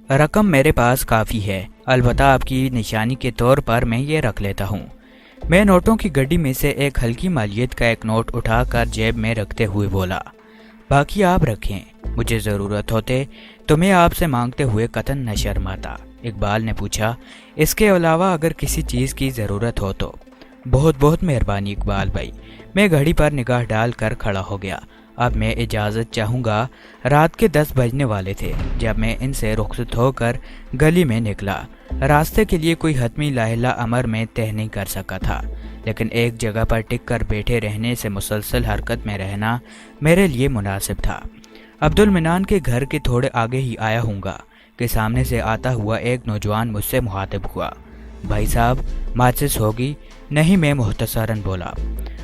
رقم میرے پاس کافی ہے، البتہ آپ کی نشانی کے طور پر میں یہ رکھ لیتا ہوں۔ میں نوٹوں کی گڈی میں سے ایک ہلکی مالیت کا ایک نوٹ اٹھا کر جیب میں رکھتے ہوئے بولا، باقی آپ رکھیں، مجھے ضرورت ہوتے تو میں آپ سے مانگتے ہوئے قطعاً نہ شرماتا۔ اقبال نے پوچھا، اس کے علاوہ اگر کسی چیز کی ضرورت ہو تو؟ بہت بہت مہربانی اقبال بھائی۔ میں گھڑی پر نگاہ ڈال کر کھڑا ہو گیا۔ اب میں اجازت چاہوں گا۔ رات کے 10 بجنے والے تھے جب میں ان سے رخصت ہو کر گلی میں نکلا۔ راستے کے لیے کوئی حتمی لاحلہ امر میں طے نہیں کر سکا تھا، لیکن ایک جگہ پر ٹک کر بیٹھے رہنے سے مسلسل حرکت میں رہنا میرے لیے مناسب تھا۔ عبدالمنان کے گھر کے تھوڑے آگے ہی آیا ہوں گا کہ سامنے سے آتا ہوا ایک نوجوان مجھ سے مخاطب ہوا، بھائی صاحب ماچس ہوگی؟ نہیں، میں مختصراً بولا۔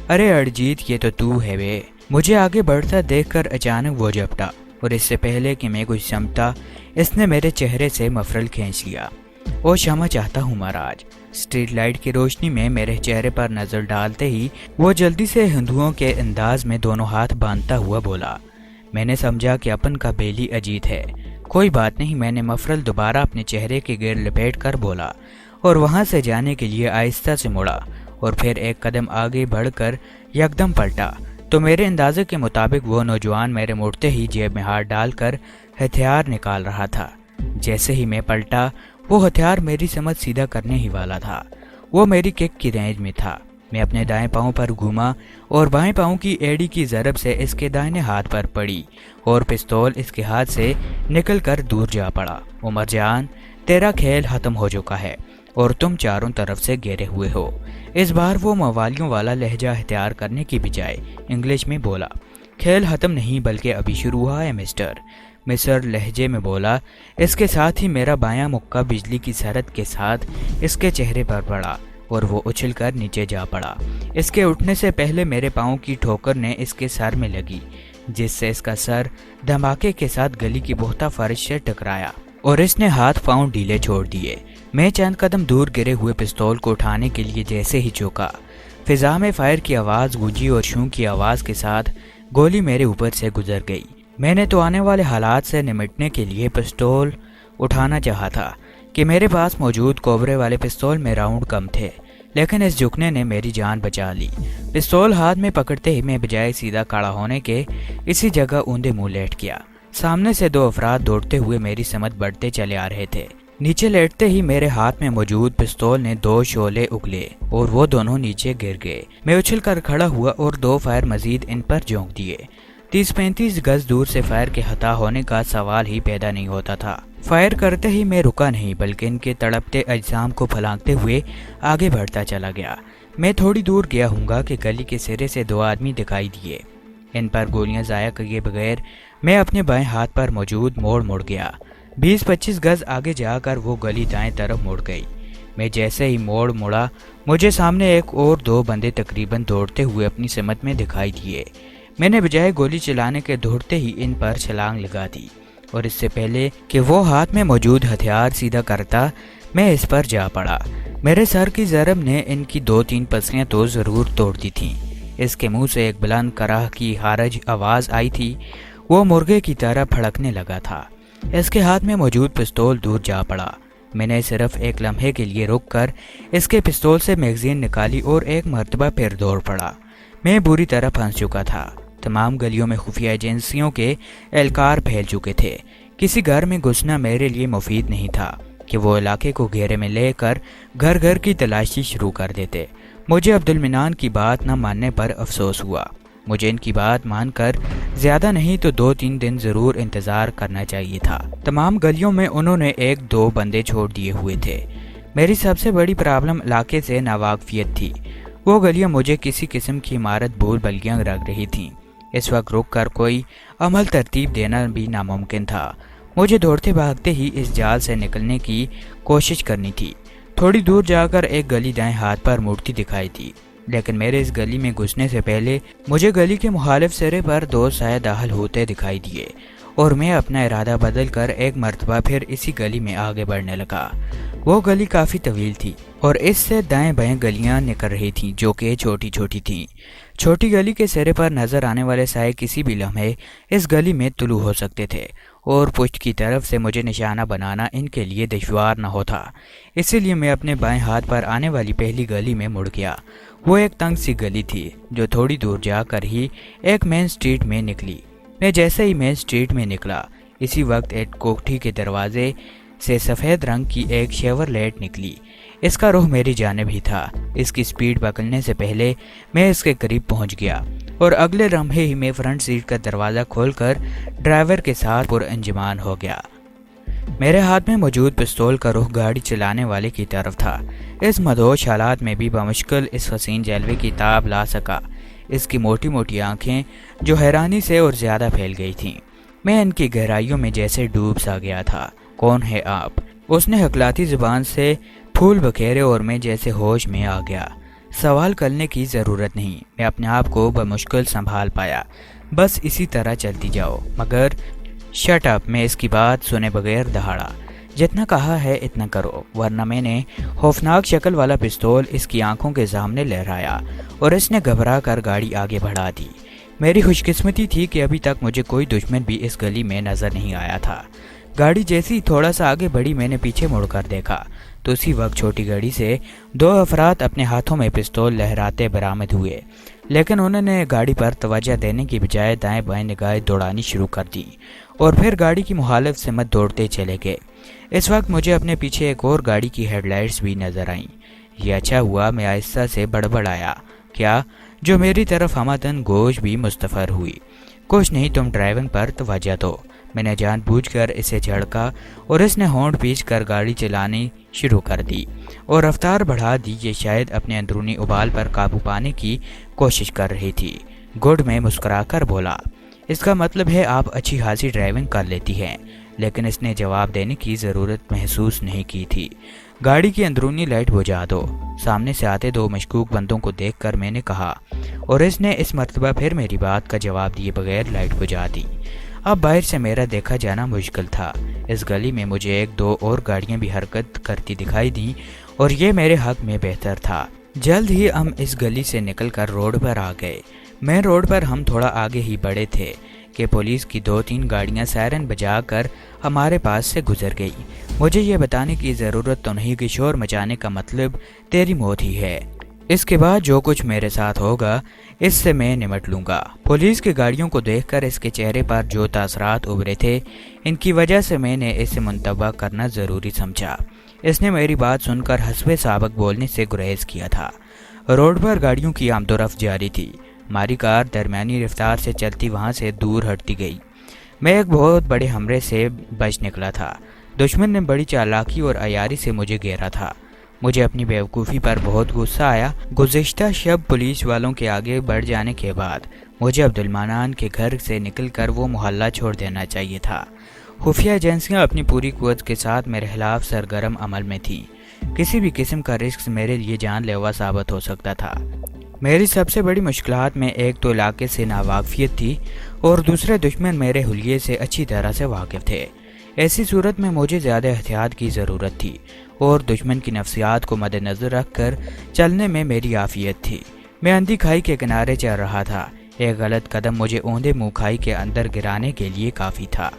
ارے ارجیت، یہ تو ہے بے۔ مجھے آگے بڑھتا دیکھ کر اچانک وہ جھپٹا، اور اس سے پہلے کہ میں کچھ سمجھتا اس نے میرے چہرے سے مفرل کھینچ لیا۔ او شمع چاہتا ہوں مہاراج۔ اسٹریٹ لائٹ کی روشنی میں میرے چہرے پر نظر ڈالتے ہی وہ جلدی سے ہندوؤں کے انداز میں دونوں ہاتھ باندھتا ہوا بولا۔ میں نے سمجھا کہ اپن کا بیلی اجیت ہے۔ کوئی بات نہیں، میں نے مفرل دوبارہ اپنے چہرے کے گرد لپیٹ کر بولا، اور وہاں سے جانے کے لیے آہستہ سے مڑا، اور پھر ایک قدم آگے بڑھ کر یکدم پلٹا تو میرے اندازے کے مطابق وہ نوجوان میرے مڑتے ہی جیب میں ہاتھ ڈال کر ہتھیار نکال رہا تھا۔ جیسے ہی میں پلٹا، وہ ہتھیار میری سمجھ سیدھا کرنے ہی والا تھا۔ وہ میری کک کی رینج میں تھا۔ میں اپنے دائیں پاؤں پر گھوما اور بائیں پاؤں کی ایڑی کی ضرب سے اس کے دائیں ہاتھ پر پڑی، اور پستول اس کے ہاتھ سے نکل کر دور جا پڑا۔ عمر جان، تیرا کھیل ختم ہو چکا ہے اور تم چاروں طرف سے گھیرے ہوئے ہو۔ اس بار وہ موالیوں والا لہجہ اختیار کرنے کی بجائے انگلش میں بولا۔ کھیل ختم نہیں بلکہ ابھی شروع ہوا ہے مسٹر۔ مصر لہجے میں بولا۔ اس کے ساتھ ہی میرا بایاں مکہ بجلی کی سرحد کے ساتھ اس کے چہرے پر پڑا اور وہ اچھل کر نیچے جا پڑا۔ اس کے اٹھنے سے پہلے میرے پاؤں کی ٹھوکر نے اس کے سر میں لگی، جس سے اس کا سر دھماکے کے ساتھ گلی کی پختہ فرش سے ٹکرایا اور اس نے ہاتھ پاؤں ڈھیلے چھوڑ دیے۔ میں چند قدم دور گرے ہوئے پستول کو اٹھانے کے لیے جیسے ہی چوکا، فضا میں فائر کی آواز گونجی اور شوں کی آواز کے ساتھ گولی میرے اوپر سے گزر گئی۔ میں نے تو آنے والے حالات سے نمٹنے کے لیے پستول اٹھانا چاہا تھا کہ میرے پاس موجود کوبرے والے پستول میں راؤنڈ کم تھے، لیکن اس جھکنے نے میری جان بچا لی۔ پستول ہاتھ میں پکڑتے ہی میں بجائے سیدھا کھڑا ہونے کے اسی جگہ اوندے منہ لیٹ گیا۔ سامنے سے 2 افراد دوڑتے ہوئے میری سمت بڑھتے چلے آ رہے تھے۔ نیچے لیٹتے ہی میرے ہاتھ میں موجود پستول نے 2 شعلے اگلے اور وہ دونوں نیچے گر گئے۔ میں اچھل کر کھڑا ہوا اور 2 فائر مزید ان پر جھونک دیے۔ 30-35 گز دور سے فائر کے خطا ہونے کا سوال ہی پیدا نہیں ہوتا تھا۔ فائر کرتے ہی میں رکا نہیں بلکہ ان کے تڑپتے اجسام کو پھلانگتے ہوئے آگے بڑھتا چلا گیا۔ میں تھوڑی دور گیا ہوں گا کہ گلی کے سرے سے 2 آدمی دکھائی دیے۔ ان پر گولیاں ضائع کیے بغیر میں اپنے بائیں ہاتھ پر موجود موڑ مڑ گیا۔ 20-25 گز آگے جا کر وہ گلی دائیں طرف مڑ گئی۔ میں جیسے ہی موڑ مڑا، مجھے سامنے ایک اور 2 بندے تقریباً دوڑتے ہوئے اپنی سمت میں دکھائی دیے۔ میں نے بجائے گولی چلانے کے دوڑتے ہی ان پر چھلانگ لگا دی، اور اس سے پہلے کہ وہ ہاتھ میں موجود ہتھیار سیدھا کرتا میں اس پر جا پڑا۔ میرے سر کی ضرب نے ان کی 2-3 پسلیاں تو ضرور توڑ دی تھیں۔ اس کے منہ سے ایک بلند کراہ کی ہارج آواز آئی تھی۔ وہ مرغے کی طرح پھڑکنے لگا تھا۔ اس کے ہاتھ میں موجود پستول دور جا پڑا۔ میں نے صرف ایک لمحے کے لیے رک کر اس کے پستول سے میگزین نکالی اور ایک مرتبہ پھر دوڑ پڑا۔ میں بری طرح پھنس چکا تھا۔ تمام گلیوں میں خفیہ ایجنسیوں کے اہلکار پھیل چکے تھے۔ کسی گھر میں گھسنا میرے لیے مفید نہیں تھا کہ وہ علاقے کو گھیرے میں لے کر گھر گھر کی تلاشی شروع کر دیتے۔ مجھے عبدالمنان کی بات نہ ماننے پر افسوس ہوا۔ مجھے ان کی بات مان کر زیادہ نہیں تو 2-3 دن ضرور انتظار کرنا چاہیے تھا۔ تمام گلیوں میں انہوں نے 1-2 بندے چھوڑ دیے ہوئے تھے۔ میری سب سے بڑی پرابلم علاقے سے ناواقفیت تھی۔ وہ گلیاں مجھے کسی قسم کی عمارت بھول بھلیاں لگ رہی تھیں۔ اس وقت رک کر کوئی عمل ترتیب دینا بھی ناممکن تھا۔ مجھے دوڑتے بھاگتے ہی اس جال سے نکلنے کی کوشش کرنی تھی۔ تھوڑی دور جا کر ایک گلی دائیں ہاتھ پر مڑتی دکھائی دی، لیکن میرے اس گلی میں گھسنے سے پہلے مجھے گلی کے مخالف سرے پر 2 سایہ داخل ہوتے دکھائی دیے، اور میں اپنا ارادہ بدل کر ایک مرتبہ پھر اسی گلی میں آگے بڑھنے لگا۔ وہ گلی کافی طویل تھی اور اس سے دائیں بائیں گلیاں نکل رہی تھیں جو کہ چھوٹی چھوٹی تھیں۔ چھوٹی گلی کے سرے پر نظر آنے والے سائے کسی بھی لمحے اس گلی میں طلوع ہو سکتے تھے اور پشت کی طرف سے مجھے نشانہ بنانا ان کے لیے دشوار نہ ہوتا، اسی لیے میں اپنے بائیں ہاتھ پر آنے والی پہلی گلی میں مڑ گیا۔ وہ ایک تنگ سی گلی تھی جو تھوڑی دور جا کر ہی ایک مین سٹریٹ میں نکلی۔ میں جیسے ہی مین سٹریٹ میں نکلا، اسی وقت ایک کوٹھی کے دروازے سے سفید رنگ کی ایک شیورلیٹ نکلی۔ اس کا رخ میری جانب ہی تھا۔ اس کی سپیڈ پکڑنے سے پہلے میں اس کے قریب پہنچ گیا اور اگلے لمحے ہی میں فرنٹ سیٹ کا دروازہ کھول کر ڈرائیور کے ساتھ پر انجمان ہو گیا۔ میرے ہاتھ میں موجود پستول کا رخ گاڑی چلانے والے کی طرف تھا۔ اس مدہوش حالات میں بھی بمشکل اس حسین جلوے کی تاب لا سکا۔ اس کی موٹی موٹی آنکھیں جو حیرانی سے اور زیادہ پھیل گئی تھیں، میں ان کی گہرائیوں میں جیسے ڈوب سا گیا تھا۔ کون ہے آپ؟ اس نے حکلاتی زبان سے پھول بکھیرے اور میں جیسے ہوش میں آ گیا۔ سوال کرنے کی ضرورت نہیں، میں اپنے آپ کو بمشکل سنبھال پایا۔ بس اسی طرح چلتی جاؤ، مگر شٹ اپ، میں اس کی بات سنے بغیر دہاڑا۔ جتنا کہا ہے اتنا کرو، ورنہ میں نے خوفناک شکل والا پستول اس کی آنکھوں کے سامنے لہرایا اور اس نے گھبرا کر گاڑی آگے بڑھا دی۔ میری خوش قسمتی تھی کہ ابھی تک مجھے کوئی دشمن بھی اس گلی میں نظر نہیں آیا تھا۔ گاڑی جیسی تھوڑا سا آگے بڑھی، میں نے پیچھے مڑ کر دیکھا تو اسی وقت چھوٹی گاڑی سے دو افراد اپنے ہاتھوں میں پستول لہراتے برآمد ہوئے، لیکن انہوں نے گاڑی پر توجہ دینے کی بجائے دائیں بائیں نگاہیں دوڑانی شروع کر دی اور پھر گاڑی کی مخالف سمت دوڑتے چلے گئے۔ اس وقت مجھے اپنے پیچھے ایک اور گاڑی کی ہیڈ لائٹس بھی نظر آئیں۔ یہ اچھا ہوا، میں آہستہ سے بڑبڑایا، کیا جو میری طرف ہمدن گوش بھی مستفر ہوئی۔ کچھ نہیں، تم ڈرائیونگ پر توجہ دو۔ میں نے جان بوجھ کر اسے جھڑکا اور اس نے ہونٹ پیچ کر گاڑی چلانی شروع کر دی اور رفتار بڑھا دی۔ یہ شاید اپنے اندرونی ابال پر قابو پانے کی کوشش کر رہی تھی۔ گڈ، میں مسکرا کر بولا، اس کا مطلب ہے آپ اچھی خاصی ڈرائیونگ کر لیتی ہیں، لیکن اس نے جواب دینے کی ضرورت محسوس نہیں کی تھی۔ گاڑی کی اندرونی لائٹ بجھا دو، سامنے سے آتے دو مشکوک بندوں کو دیکھ کر میں نے کہا، اور اس نے اس مرتبہ پھر میری بات کا جواب دیے بغیر لائٹ بجھا دی۔ اب باہر سے میرا دیکھا جانا مشکل تھا۔ اس گلی میں مجھے ایک دو اور گاڑیاں بھی حرکت کرتی دکھائی دیں اور یہ میرے حق میں بہتر تھا۔ جلد ہی ہم اس گلی سے نکل کر روڈ پر آ گئے۔ مین روڈ پر ہم تھوڑا آگے ہی بڑھے تھے کہ پولیس کی 2-3 گاڑیاں سائرن بجا کر ہمارے پاس سے گزر گئی۔ مجھے یہ بتانے کی ضرورت تو نہیں کہ شور مچانے کا مطلب تیری موت ہی ہے۔ اس کے بعد جو کچھ میرے ساتھ ہوگا اس سے میں نمٹ لوں گا۔ پولیس کی گاڑیوں کو دیکھ کر اس کے چہرے پر جو تاثرات ابھرے تھے، ان کی وجہ سے میں نے اسے منتبہ کرنا ضروری سمجھا۔ اس نے میری بات سن کر حسب سابق بولنے سے گریز کیا تھا۔ روڈ پر گاڑیوں کی آمد و رفت جاری تھی۔ ہماری کار درمیانی رفتار سے چلتی وہاں سے دور ہٹتی گئی۔ میں ایک بہت بڑے حملے سے بچ نکلا تھا۔ دشمن نے بڑی چالاکی اور عیاری سے مجھے گھیرا تھا۔ مجھے اپنی بیوقوفی پر بہت غصہ آیا۔ گزشتہ شب پولیس والوں کے آگے بڑھ جانے کے بعد مجھے عبدالمنان کے گھر سے نکل کر وہ محلہ چھوڑ دینا چاہیے تھا۔ خفیہ ایجنسیاں اپنی پوری قوت کے ساتھ میرے خلاف سرگرم عمل میں تھیں۔ کسی بھی قسم کا رسک میرے لیے جان لیوا ثابت ہو سکتا تھا۔ میری سب سے بڑی مشکلات میں ایک تو علاقے سے ناواقفیت تھی اور دوسرے دشمن میرے حلیے سے اچھی طرح سے واقف تھے۔ ایسی صورت میں مجھے زیادہ احتیاط کی ضرورت تھی اور دشمن کی نفسیات کو مد نظر رکھ کر چلنے میں میری عافیت تھی۔ میں اندھی کھائی کے کنارے چل رہا تھا۔ ایک غلط قدم مجھے اوندے منہ کھائی کے اندر گرانے کے لیے کافی تھا۔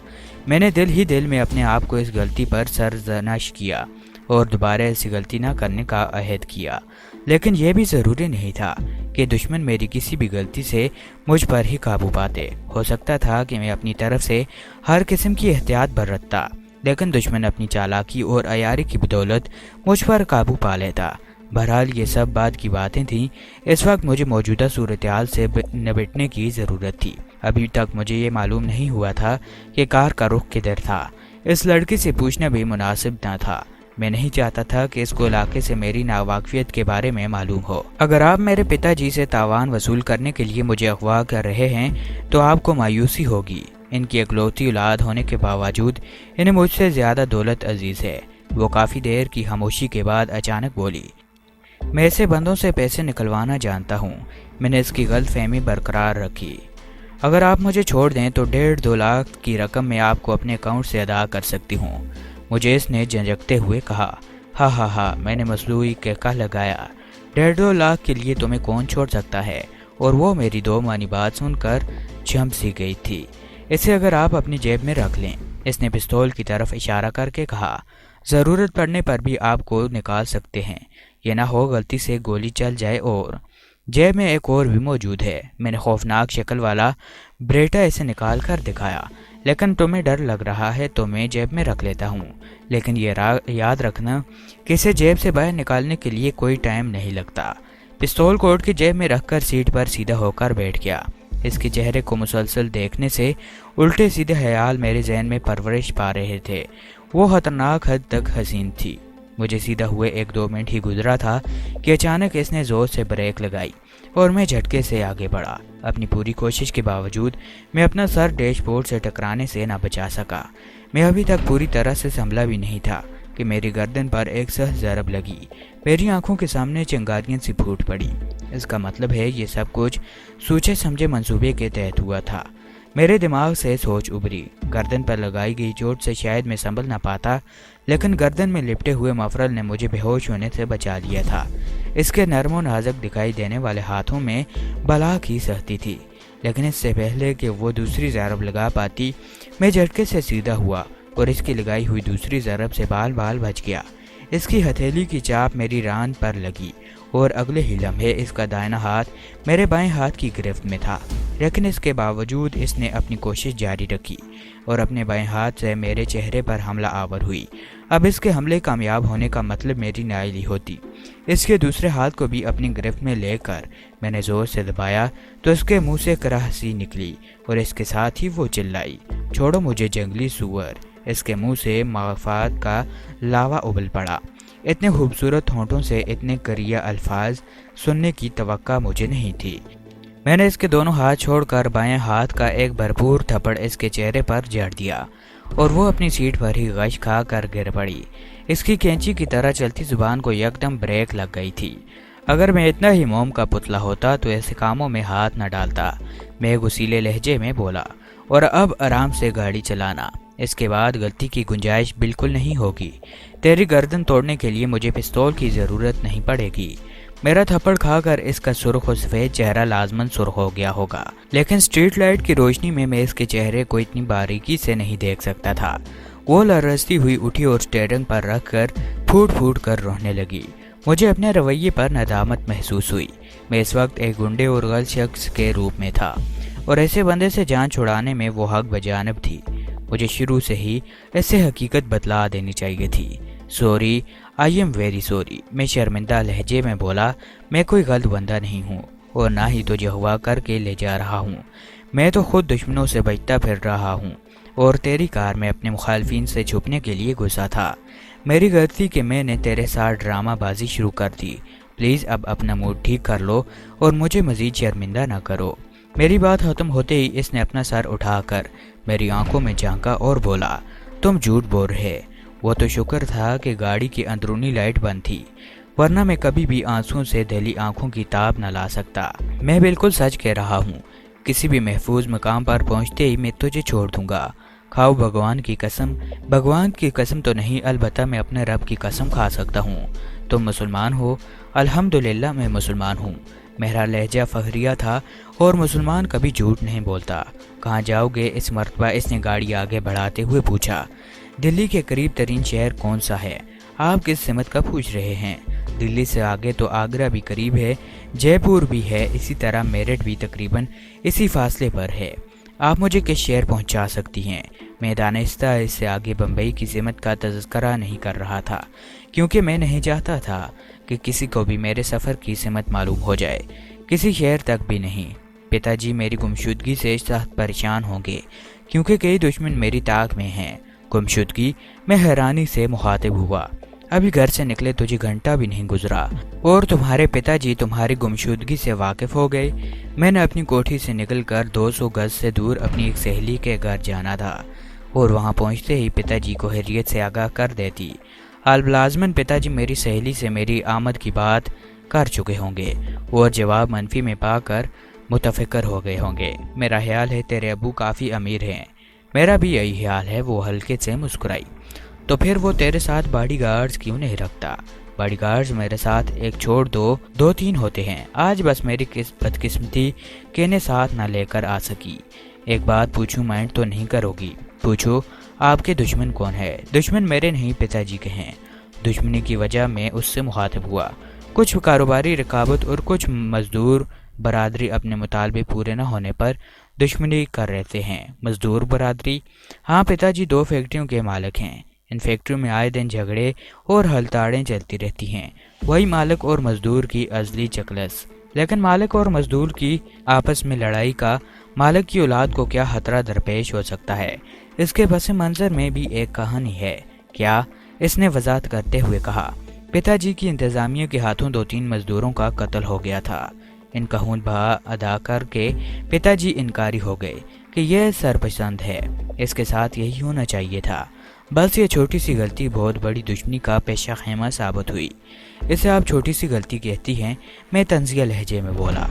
میں نے دل ہی دل میں اپنے آپ کو اس غلطی پر سرزنش کیا اور دوبارہ ایسی غلطی نہ کرنے کا عہد کیا، لیکن یہ بھی ضروری نہیں تھا کہ دشمن میری کسی بھی غلطی سے مجھ پر ہی قابو پاتے۔ ہو سکتا تھا کہ میں اپنی طرف سے ہر قسم کی احتیاط برتتا، لیکن دشمن اپنی چالاکی اور عیاری کی بدولت مجھ پر قابو پا لیتا۔ بہرحال یہ سب بعد کی باتیں تھیں۔ اس وقت مجھے موجودہ صورتحال سے نبٹنے کی ضرورت تھی۔ ابھی تک مجھے یہ معلوم نہیں ہوا تھا کہ کار کا رخ کدھر تھا۔ اس لڑکی سے پوچھنا بھی مناسب نہ تھا۔ میں نہیں چاہتا تھا کہ اس کو علاقے سے میری ناواقفیت کے بارے میں معلوم ہو۔ اگر آپ میرے پتا جی سے تاوان وصول کرنے کے لیے مجھے اغوا کر رہے ہیں تو آپ کو مایوسی ہوگی۔ ان کی اکلوتی اولاد ہونے کے باوجود انہیں مجھ سے زیادہ دولت عزیز ہے۔ وہ کافی دیر کی خاموشی کے بعد اچانک بولی، میں ایسے بندوں سے پیسے نکلوانا جانتا ہوں۔ میں نے اس کی غلط فہمی برقرار رکھی۔ اگر آپ مجھے چھوڑ دیں تو 1.5-2 لاکھ کی رقم میں آپ کو اپنے اکاؤنٹ سے ادا کر سکتی ہوں۔ مجھے اس نے جھنجھکتے ہوئے کہا۔ ہاں، میں نے مصلوئی کہہ لگایا، 1.5-2 لاکھ کے لیے تمہیں کون چھوڑ سکتا ہے؟ اور وہ میری دو معنی بات سن کر جم سی گئی تھی۔ اسے اگر آپ اپنی جیب میں رکھ لیں، اس نے پستول کی طرف اشارہ کر کے کہا، ضرورت پڑنے پر بھی آپ کو نکال سکتے ہیں، یہ نہ ہو غلطی سے گولی چل جائے۔ اور جیب میں ایک اور بھی موجود ہے۔ میں نے خوفناک شکل والا بریٹا اسے نکال کر دکھایا۔ لیکن تمہیں ڈر لگ رہا ہے تو میں جیب میں رکھ لیتا ہوں، لیکن یہ یاد رکھنا کہ اسے جیب سے باہر نکالنے کے لیے کوئی ٹائم نہیں لگتا۔ پستول کوٹ کی جیب میں رکھ کر سیٹ پر سیدھا ہو کر بیٹھ گیا۔ اس کے چہرے کو مسلسل دیکھنے سے الٹے سیدھے خیال میرے ذہن میں پرورش پا رہے تھے۔ وہ خطرناک حد تک حسین تھی۔ مجھے سیدھا ہوئے 1-2 منٹ ہی گزرا تھا کہ اچانک اس نے زور سے بریک لگائی اور میں جھٹکے سے آگے بڑھا۔ اپنی پوری کوشش کے باوجود میں اپنا سر ڈیش بورڈ سے ٹکرانے سے نہ بچا سکا۔ میں ابھی تک پوری طرح سے سنبھلا بھی نہیں تھا کہ میری گردن پر ایک سخت ضرب لگی۔ میری آنکھوں کے سامنے چنگاریاں سی پھوٹ پڑی۔ اس کا مطلب ہے یہ سب کچھ سوچے سمجھے منصوبے کے تحت ہوا تھا۔ میرے دماغ سے سوچ ابھری۔ گردن پر لگائی گئی چوٹ سے شاید میں سنبھل نہ پاتا، لیکن گردن میں لپٹے ہوئے مفرل نے مجھے بے ہوش ہونے سے بچا لیا تھا۔ اس کے نرم و نازک دکھائی دینے والے ہاتھوں میں بلا کی سختی تھی، لیکن اس سے پہلے کہ وہ دوسری ضرب لگا پاتی، میں جھٹکے سے سیدھا ہوا اور اس کی لگائی ہوئی دوسری ضرب سے بال بچ گیا۔ اس کی ہتھیلی کی چاپ میری ران پر لگی اور اگلے ہی لمحے اس کا دائیں ہاتھ میرے بائیں ہاتھ کی گرفت میں تھا، لیکن اس کے باوجود اس نے اپنی کوشش جاری رکھی اور اپنے بائیں ہاتھ سے میرے چہرے پر حملہ آور ہوئی۔ اب اس کے حملے کامیاب ہونے کا مطلب میری نااہلی ہوتی۔ اس کے دوسرے ہاتھ کو بھی اپنی گرفت میں لے کر میں نے زور سے دبایا تو اس کے منہ سے کراہ سی نکلی اور اس کے ساتھ ہی وہ چلائی، چھوڑو مجھے جنگلی سور۔ اس کے منہ سے مفاد کا لاوا ابل پڑا۔ اتنے خوبصورت ہونٹوں سے اتنے کریہ الفاظ سننے کی توقع مجھے نہیں تھی۔ میں نے اس کے دونوں ہاتھ چھوڑ کر بائیں ہاتھ کا ایک بھرپور تھپڑ اس کے چہرے پر جڑ دیا اور وہ اپنی سیٹ پر ہی غش کھا کر گر پڑی۔ اس کی کینچی کی طرح چلتی زبان کو یکدم بریک لگ گئی تھی۔ اگر میں اتنا ہی موم کا پتلا ہوتا تو ایسے کاموں میں ہاتھ نہ ڈالتا، میں غصیلے لہجے میں بولا، اور اب آرام سے گاڑی چلانا، اس کے بعد غلطی کی گنجائش بالکل نہیں ہوگی۔ تیری گردن توڑنے کے لیے مجھے پستول کی ضرورت نہیں پڑے گی۔ میرا تھپڑ کھا کر اس کا سرخ و سفید چہرہ لازماً سرخ ہو گیا ہوگا، لیکن اسٹریٹ لائٹ کی روشنی میں اس کے چہرے کو اتنی باریکی سے نہیں دیکھ سکتا تھا۔ وہ لرزتی ہوئی اٹھی اور اسٹیئرنگ پر رکھ کر پھوٹ پھوٹ کر رونے لگی۔ مجھے اپنے رویے پر ندامت محسوس ہوئی۔ میں اس وقت ایک گنڈے اور غلط شخص کے روپ میں تھا، اور ایسے بندے سے جان چھڑانے میں وہ حق بجانب تھی۔ مجھے شروع سے ہی اس سے حقیقت بتلا دینی چاہیے تھی۔ Sorry, I am very sorry, میں شرمندہ لہجے میں بولا۔ میں کوئی غلط بندہ نہیں ہوں اور نہ ہی تجھے ہوا کر کے لے جا رہا ہوں۔ میں تو خود دشمنوں سے بچتا پھر رہا ہوں اور تیری کار میں اپنے مخالفین سے چھپنے کے لیے گھسا تھا۔ میری غلطی کہ میں نے تیرے ساتھ ڈرامہ بازی شروع کر دی۔ پلیز اب اپنا موڈ ٹھیک کر لو اور مجھے مزید شرمندہ نہ کرو۔ میری بات ختم ہوتے ہی اس نے اپنا سر اٹھا کر میری آنکھوں میں جھانکا اور بولا، تم جھوٹ بول رہے۔ وہ تو شکر تھا کہ گاڑی کی اندرونی لائٹ بند تھی، ورنہ میں کبھی بھی آنسوں سے دہلی آنکھوں کی تاب نہ لا سکتا۔ میں بالکل سچ کہہ رہا ہوں، کسی بھی محفوظ مقام پر پہنچتے ہی میں تجھے چھوڑ دوں گا۔ کھاؤ بھگوان کی قسم۔ بھگوان کی قسم تو نہیں، البتہ میں اپنے رب کی قسم کھا سکتا ہوں۔ تم مسلمان ہو؟ الحمدللہ میں مسلمان ہوں۔ میرا لہجہ فخریہ تھا اور مسلمان کبھی جھوٹ نہیں بولتا۔ کہاں جاؤ گے اس مرتبہ؟ اس نے گاڑی آگے بڑھاتے ہوئے پوچھا۔ دلی کے قریب ترین شہر کون سا ہے؟ آپ کس سمت کا پوچھ رہے ہیں؟ دلی سے آگے تو آگرہ بھی قریب ہے، جے پور بھی ہے، اسی طرح میرٹھ بھی تقریباً اسی فاصلے پر ہے۔ آپ مجھے کس شہر پہنچا سکتی ہیں؟ میں دانستہ اس سے آگے بمبئی کی سمت کا تذکرہ نہیں کر رہا تھا، کیونکہ میں نہیں چاہتا تھا کہ کسی کو بھی میرے سفر کی سمت معلوم ہو جائے، کسی شہر تک بھی نہیں۔ پتا جی میری گمشدگی سے سخت پریشان ہوں گے، کیونکہ کئی دشمن میری طاق میں ہیں۔ گمشدگی؟ میں حیرانی سے مخاطب ہوا۔ ابھی گھر سے نکلے تجھے گھنٹہ بھی نہیں گزرا اور تمہارے پتا جی تمہاری گمشدگی سے واقف ہو گئے۔ میں نے اپنی کوٹھی سے نکل کر 200 گز سے دور اپنی ایک سہیلی کے گھر جانا تھا اور وہاں پہنچتے ہی پتا جی کو خیریت سے آگاہ کر دیتی۔ البلازمن پتا جی میری سہیلی سے میری آمد کی بات کر چکے ہوں گے اور جواب منفی میں پا کر متفکر ہو گئے ہوں گے۔ میرا خیال ہے تیرے ابو کافی امیر ہیں۔ میرا بھی یہی خیال ہے، وہ ہلکے سے مسکرائی۔ تو پھر وہ تیرے ساتھ باڈی گارڈز کیوں نہیں رکھتا؟ باڈی گارڈز میرے ساتھ ایک چھوڑ دو تین ہوتے ہیں. آج بس میری بدقسمتی کہ انہیں ساتھ نہ لے کر آ سکی. ایک بات پوچھوں, مائنڈ تو نہیں کرو گی؟ پوچھو. آپ کے دشمن کون ہے؟ دشمن میرے نہیں, پتا جی کے ہیں. دشمنی کی وجہ میں اس سے مخاطب ہوا. کچھ کاروباری رکاوٹ اور کچھ مزدور برادری اپنے مطالبے پورے نہ ہونے پر دشمنی کر رہتے ہیں. مزدور برادری؟ ہاں پتا جی 2 فیکٹریوں کے مالک ہیں. ان فیکٹریوں میں آئے دن جھگڑے اور ہڑتالیں چلتی رہتی ہیں. وہی مالک اور مزدور کی ازلی چکلس. لیکن مالک اور مزدور کی آپس میں لڑائی کا مالک کی اولاد کو کیا خطرہ درپیش ہو سکتا ہے؟ اس کے پس منظر میں بھی ایک کہانی ہے. کیا؟ اس نے وضاحت کرتے ہوئے کہا. پتا جی کی انتظامیہ کے ہاتھوں 2-3 مزدوروں کا قتل ہو گیا تھا. ان کا خون بہا ادا کر کے پتا جی انکاری ہو گئے کہ یہ سرپسند ہے, اس کے ساتھ یہی ہونا چاہیے تھا. بس یہ چھوٹی سی غلطی بہت بڑی دشمنی کا پیشہ خیمہ ثابت ہوئی. اسے آپ چھوٹی سی غلطی کہتی ہیں؟ میں طنزیہ لہجے میں بولا.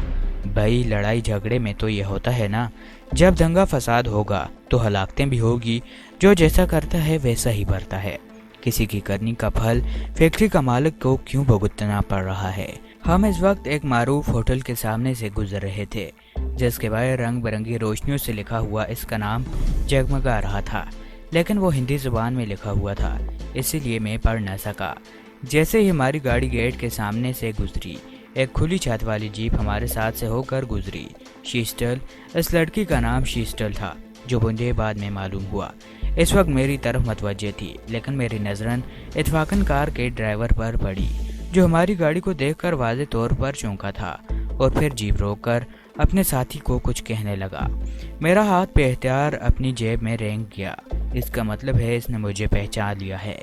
بھائی لڑائی جھگڑے میں تو یہ ہوتا ہے نا, جب دنگا فساد ہوگا تو ہلاکتیں بھی ہوگی. جو جیسا کرتا ہے ویسا ہی بھرتا ہے. کسی کی کرنی کا پھل فیکٹری کا مالک کو کیوں بھگتنا پڑ رہا ہے؟ ہم اس وقت ایک معروف ہوٹل کے سامنے سے گزر رہے تھے جس کے باہر رنگ برنگی روشنیوں سے لکھا ہوا اس کا نام جگمگا رہا تھا, لیکن وہ ہندی زبان میں لکھا ہوا تھا, اسی لیے میں پڑھ نہ سکا. جیسے ہی ہماری گاڑی گیٹ کے سامنے سے گزری, ایک کھلی چھت والی جیپ ہمارے ساتھ سے ہو کر گزری. شیسٹل, اس لڑکی کا نام شیسٹل تھا جو مجھے بعد میں معلوم ہوا. اس وقت میری طرف متوجہ تھی, لیکن میری نظرن اتفاقاً کار کے ڈرائیور پر پڑی جو ہماری گاڑی کو دیکھ کر واضح طور پر چونکا تھا اور پھر جیپ روک کر اپنے ساتھی کو کچھ کہنے لگا. میرا ہاتھ بے اختیار اپنی جیب میں رینگ گیا. اس کا مطلب ہے اس نے مجھے پہچان لیا ہے.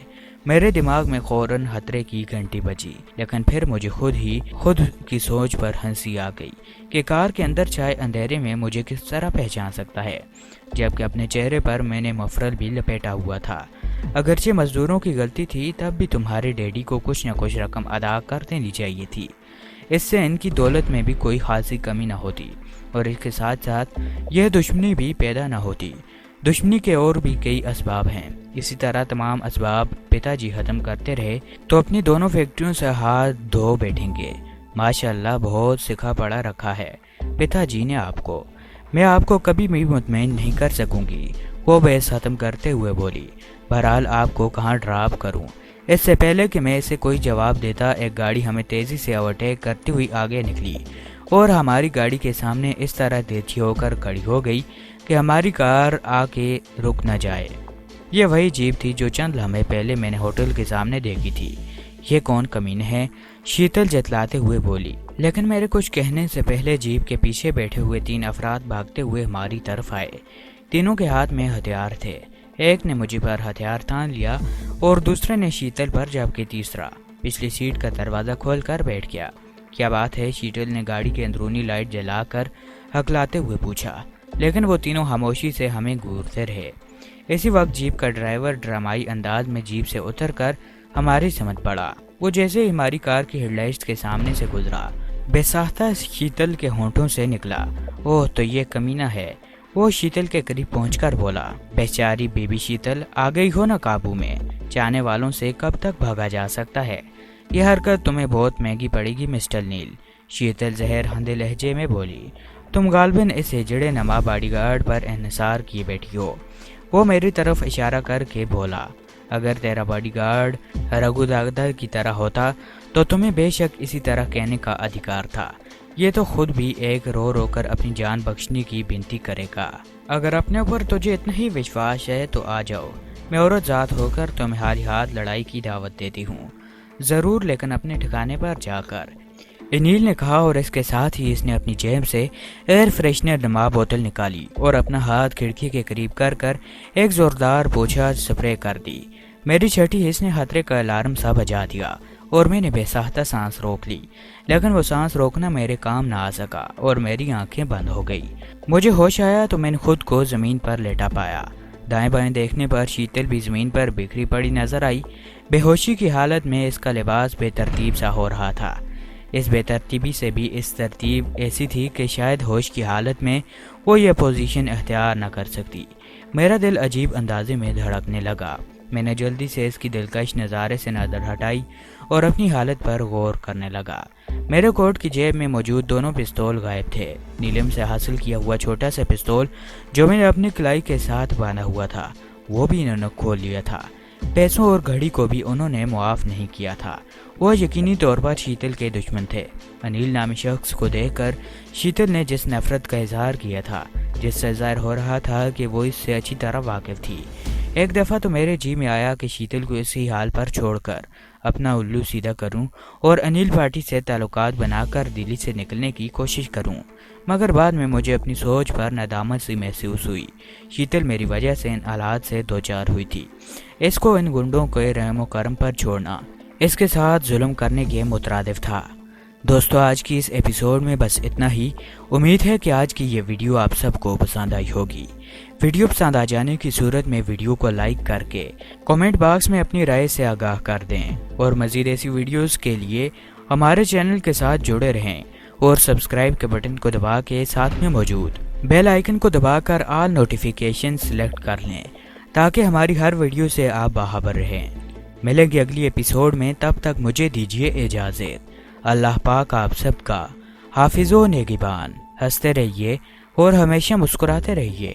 میرے دماغ میں فوراً خطرے کی گھنٹی بجی, لیکن پھر مجھے خود کی سوچ پر ہنسی آ گئی کہ کار کے اندر چھائے اندھیرے میں مجھے کس طرح پہچان سکتا ہے, جبکہ اپنے چہرے پر میں نے مفرل بھی لپیٹا ہوا تھا. اگرچہ مزدوروں کی غلطی تھی, تب بھی تمہارے ڈیڈی کو کچھ نہ کچھ رقم ادا کر دینی چاہیے تھی. اس سے ان کی دولت میں بھی کوئی خاصی کمی نہ ہوتی اور اس کے ساتھ ساتھ یہ دشمنی بھی پیدا نہ ہوتی. دشمنی کے اور بھی کئی اسباب ہیں. اسی طرح تمام اسباب پتا جی ختم کرتے رہے تو اپنی دونوں فیکٹریوں سے ہاتھ دھو بیٹھیں گے. ماشاءاللہ بہت سکھا پڑا رکھا ہے پتا جی نے آپ کو. میں آپ کو کبھی بھی مطمئن نہیں کر سکوں گی, وہ بحث ختم کرتے ہوئے بولی. بہرحال آپ کو کہاں ڈراپ کروں؟ اس سے پہلے کہ میں اسے کوئی جواب دیتا, ایک گاڑی ہمیں تیزی سے اوورٹیک کرتی ہوئی آگے نکلی اور ہماری گاڑی کے سامنے اس طرح تیزی ہو کر کھڑی ہو گئی کہ ہماری کار آ کے رک نہ جائے. یہ وہی جیپ تھی جو چند لمحے پہلے میں نے ہوٹل کے سامنے دیکھی تھی. یہ کون کمینے ہے؟ شیتل جتلاتے ہوئے بولی. لیکن میرے کچھ کہنے سے پہلے جیپ کے پیچھے بیٹھے ہوئے 3 افراد بھاگتے ہوئے ہماری طرف آئے. تینوں کے ہاتھ میں ہتھیار تھے. ایک نے مجھے پر ہتھیار تان لیا اور دوسرے نے شیتل پر, جبکہ تیسرا پچھلی سیٹ کا دروازہ کھول کر بیٹھ گیا. کیا بات ہے؟ شیتل نے گاڑی کی اندرونی لائٹ جلا کر ہکلاتے ہوئے پوچھا, لیکن وہ تینوں خاموشی سے ہمیں گھورتے رہے. اسی وقت جیپ کا ڈرائیور ڈرامائی انداز میں جیپ سے اتر کر ہماری سمت پڑا. وہ جیسے ہی ہماری کار کی ہیڈ لائٹس کے سامنے سے گزرا, بے ساختہ شیتل کے ہونٹوں سے نکلا, اوہ تو یہ کمینہ ہے. وہ شیتل کے قریب پہنچ کر بولا. بیچاری بیبی شیتل, آ گئی ہو نا قابو میں. چاہنے والوں سے کب تک بھاگا جا سکتا ہے؟ یہ حرکت تمہیں بہت مہنگی پڑے گی مسٹر نیل. شیتل زہر ہندے لہجے میں بولی. تم غالباً اس ہجڑے نما باڈی گارڈ پر انحصار کیے بیٹھی ہو. وہ میری طرف اشارہ کر کے بولا. اگر تیرا باڈی گارڈ رگو داغدر کی طرح ہوتا تو تمہیں بے شک اسی طرح کہنے کا ادھیکار تھا. یہ تو خود بھی ایک رو رو کر اپنی جان بخشنے کی بنتی کرے گا. اگر اپنے اوپر تجھے اتنا ہی وشواس ہے تو آ جاؤ. میں عورت ذات ہو کر تمہاری ہاتھ لڑائی کی دعوت دیتی ہوں. ضرور, لیکن اپنے ٹھکانے پر جا کر, انیل نے کہا, اور اس کے ساتھ ہی اس نے اپنی جیب سے ایئر فریشنر نما بوتل نکالی اور اپنا ہاتھ کھڑکی کے قریب کر ایک زوردار پوچھا سپرے کر دی. میری چھٹی اس نے خطرے کا الارم سا بجا دیا اور میں نے بے ساختہ سانس روک لی, لیکن وہ سانس روکنا میرے کام نہ آ سکا اور میری آنکھیں بند ہو گئی. مجھے ہوش آیا تو میں نے خود کو زمین پر لیٹا پایا. دائیں بائیں دیکھنے پر شیتل بھی زمین پر بکھری پڑی نظر آئی. بے ہوشی کی حالت میں اس کا لباس بے ترتیب سا ہو رہا تھا. اس بے ترتیبی سے بھی اس ترتیب ایسی تھی کہ شاید ہوش کی حالت میں وہ یہ پوزیشن اختیار نہ کر سکتی. میرا دل عجیب اندازے میں دھڑکنے لگا. میں نے جلدی سے اس کی دلکش نظارے سے نظر ہٹائی اور اپنی حالت پر غور کرنے لگا۔ میرے کوٹ کی جیب میں موجود دونوں پستول غائب تھے۔ نیلم سے حاصل کیا ہوا چھوٹا سا پستول جو میں نے اپنی کلائی کے ساتھ باندھا ہوا تھا وہ بھی انہوں نے کھول لیا تھا۔ پیسوں اور گھڑی کو بھی انہوں نے معاف نہیں کیا تھا۔ وہ یقینی طور پر شیتل کے دشمن تھے۔ انیل نامی شخص کو دیکھ کر شیتل نے جس نفرت کا اظہار کیا تھا، جس سے ظاہر ہو رہا تھا کہ وہ اس سے اچھی طرح واقف تھی، ایک دفعہ تو میرے جی میں آیا کہ شیتل کو اسی حال پر چھوڑ کر اپنا الو سیدھا کروں اور انیل پارٹی سے تعلقات بنا کر دلی سے نکلنے کی کوشش کروں، مگر بعد میں مجھے اپنی سوچ پر ندامت سی محسوس ہوئی۔ شیتل میری وجہ سے ان حالات سے دوچار ہوئی تھی۔ اس کو ان گنڈوں کے رحم و کرم پر چھوڑنا اس کے ساتھ ظلم کرنے کے مترادف تھا۔ دوستو، آج کی اس ایپیسوڈ میں بس اتنا ہی۔ امید ہے کہ آج کی یہ ویڈیو آپ سب کو پسند آئی ہوگی۔ ویڈیو پسند آ جانے کی صورت میں ویڈیو کو لائک کر کے کامنٹ باکس میں اپنی رائے سے آگاہ کر دیں، اور مزید ایسی ویڈیوز کے لیے ہمارے چینل کے ساتھ جڑے رہیں اور سبسکرائب کے بٹن کو دبا کے ساتھ میں موجود بیل آئیکن کو دبا کر آل نوٹیفیکیشن سلیکٹ کر لیں تاکہ ہماری ہر ویڈیو سے آپ باخبر رہیں۔ ملیں گے اگلی ایپیسوڈ میں، تب تک مجھے دیجیے اجازت۔ اللہ پاک آپ سب کا حافظ و نگہبان۔ ہنستے رہیے اور ہمیشہ مسکراتے رہیے۔